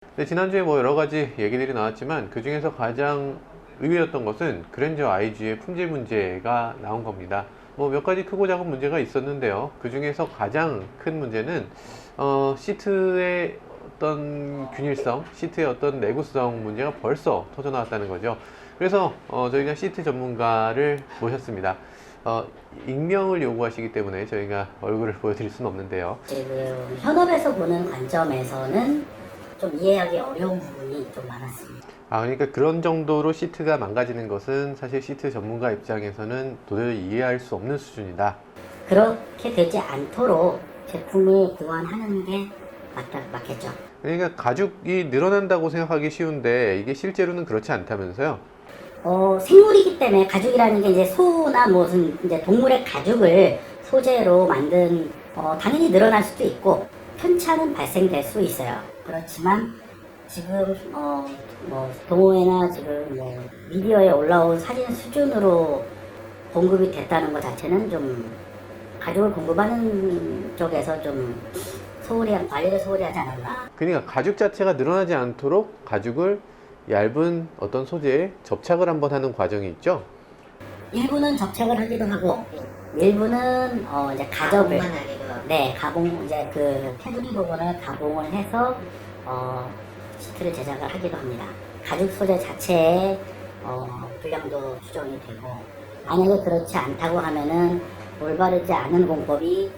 근데 지난주에 뭐 여러 가지 얘기들이 나왔지만 그 중에서 가장 의외였던 것은 그랜저 IG의 품질 문제가 나온 겁니다. 뭐 몇 가지 크고 작은 문제가 있었는데요. 그 중에서 가장 큰 문제는 시트의 어떤 균일성, 시트의 어떤 내구성 문제가 벌써 터져 나왔다는 거죠. 그래서 저희가 시트 전문가를 모셨습니다. 익명을 요구하시기 때문에 저희가 얼굴을 보여드릴 수는 없는데요. 지금 현업에서 보는 관점에서는 좀 이해하기 어려운 부분이 좀 많았습니다. 그러니까 그런 정도로 시트가 망가지는 것은 사실 시트 전문가 입장에서는 도저히 이해할 수 없는 수준이다. 그렇게 되지 않도록 제품을 보완하는 게 맞겠죠. 그러니까 가죽이 늘어난다고 생각하기 쉬운데 이게 실제로는 그렇지 않다면서요? 생물이기 때문에 가죽이라는 게 이제 소나 무슨 이제 동물의 가죽을 소재로 만든 당연히 늘어날 수도 있고 편차는 발생될 수 있어요. 그렇지만 지금 뭐 동호회나 지금 뭐 미디어에 올라온 사진 수준으로 공급이 됐다는 것 자체는 좀 가죽을 공급하는 쪽에서 좀 관리를 소홀히 하지 않았나. 그러니까 가죽 자체가 늘어나지 않도록 가죽을 얇은 어떤 소재에 접착을 한번 하는 과정이 있죠. 일부는 접착을 하기도 하고 일부는 이제 가접을 가봉 이제 그 테두리 부분을 가봉을 해서 시트를 제작을 하기도 합니다. 가죽 소재 자체에 불량도 추정이 되고 만약에 그렇지 않다고 하면은 올바르지 않은 공법이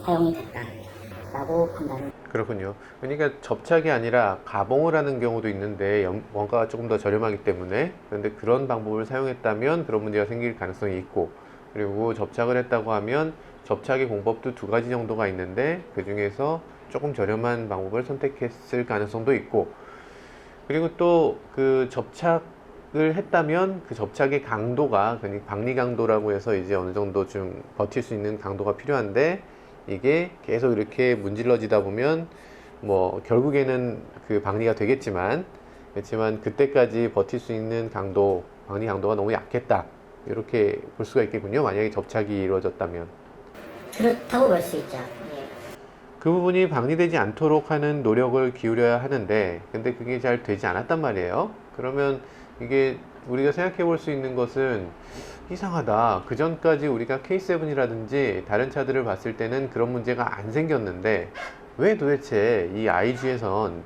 사용이 됐다라고 판단을. 그렇군요. 그러니까 접착이 아니라 가봉을 하는 경우도 있는데 원가가 조금 더 저렴하기 때문에, 그런데 그런 방법을 사용했다면 그런 문제가 생길 가능성이 있고, 그리고 접착을 했다고 하면 접착의 공법도 두 가지 정도가 있는데 그 중에서 조금 저렴한 방법을 선택했을 가능성도 있고, 그리고 또 그 접착을 했다면 그 접착의 강도가, 그러니까 박리 강도라고 해서 이제 어느 정도 좀 버틸 수 있는 강도가 필요한데, 이게 계속 이렇게 문질러지다 보면 뭐 결국에는 그 박리가 되겠지만, 그렇지만 그때까지 버틸 수 있는 강도, 박리 강도가 너무 약했다, 이렇게 볼 수가 있겠군요. 만약에 접착이 이루어졌다면. 그렇다고 볼 수 있죠. 그 부분이 박리되지 않도록 하는 노력을 기울여야 하는데, 근데 그게 잘 되지 않았단 말이에요. 그러면 이게 우리가 생각해 볼 수 있는 것은, 이상하다, 그 전까지 우리가 K7이라든지 다른 차들을 봤을 때는 그런 문제가 안 생겼는데 왜 도대체 이 IG에선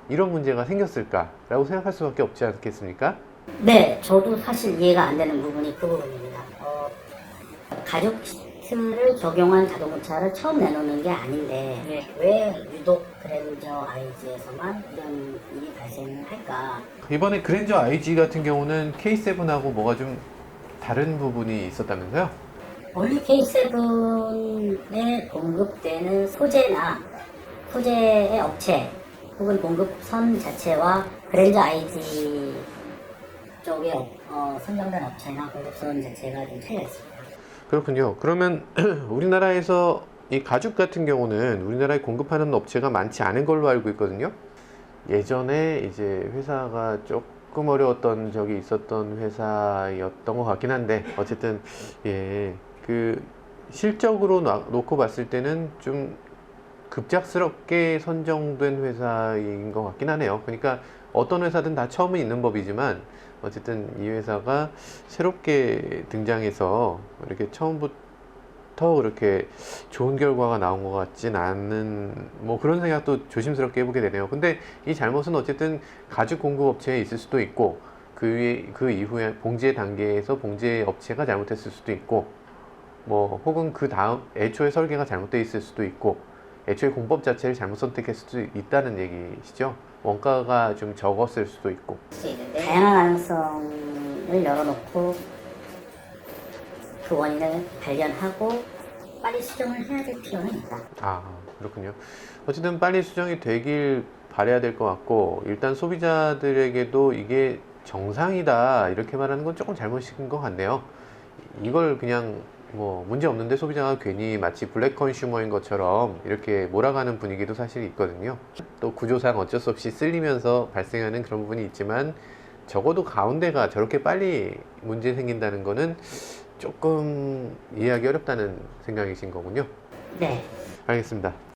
이런 문제가 생겼을까 라고 생각할 수밖에 없지 않겠습니까? 네, 저도 사실 이해가 안 되는 부분이 그 부분입니다. 가죽 시트를 적용한 자동차를 처음 내놓는 게 아닌데 왜 유독 그랜저 IG에서만 이런 일이 발생을 할까? 이번에 그랜저 IG 같은 경우는 K7하고 뭐가 좀 다른 부분이 있었다면서요? 원래 K7에 공급되는 소재나 소재의 업체 혹은 공급선 자체와 그랜저 IG 쪽에 선정된 업체나 공급선 자체가 좀 차이가 있습니다. 그렇군요. 그러면 우리나라에서 이 가죽 같은 경우는 우리나라에 공급하는 업체가 많지 않은 걸로 알고 있거든요. 예전에 이제 회사가 조금 어려웠던 적이 있었던 회사였던 것 같긴 한데, 어쨌든 그 실적으로 놓고 봤을 때는 좀 급작스럽게 선정된 회사인 것 같긴 하네요. 그러니까 어떤 회사든 다 처음은 있는 법이지만 어쨌든 이 회사가 새롭게 등장해서 이렇게 처음부터 그렇게 좋은 결과가 나온 것 같진 않은, 뭐 그런 생각도 조심스럽게 해보게 되네요. 근데 이 잘못은 어쨌든 가죽 공급 업체에 있을 수도 있고, 그 이후에 봉제 단계에서 봉제 업체가 잘못했을 수도 있고, 뭐 혹은 그 다음 애초에 설계가 잘못되어 있을 수도 있고, 애초에 공법 자체를 잘못 선택했을 수도 있다는 얘기시죠. 원가가 좀 적었을 수도 있고. 다양한 가능성을 열어놓고 그 원인을 발견하고 빨리 수정을 해야 될 필요는 있다. 그렇군요. 어쨌든 빨리 수정이 되길 바라야 될 것 같고, 일단 소비자들에게도 이게 정상이다 이렇게 말하는 건 조금 잘못인 것 같네요. 이걸 그냥 뭐 문제 없는데 소비자가 괜히 마치 블랙 컨슈머인 것처럼 이렇게 몰아가는 분위기도 사실 있거든요. 또 구조상 어쩔 수 없이 쓸리면서 발생하는 그런 부분이 있지만, 적어도 가운데가 저렇게 빨리 문제 생긴다는 거는 조금 이해하기 어렵다는 생각이신 거군요. 네. 알겠습니다.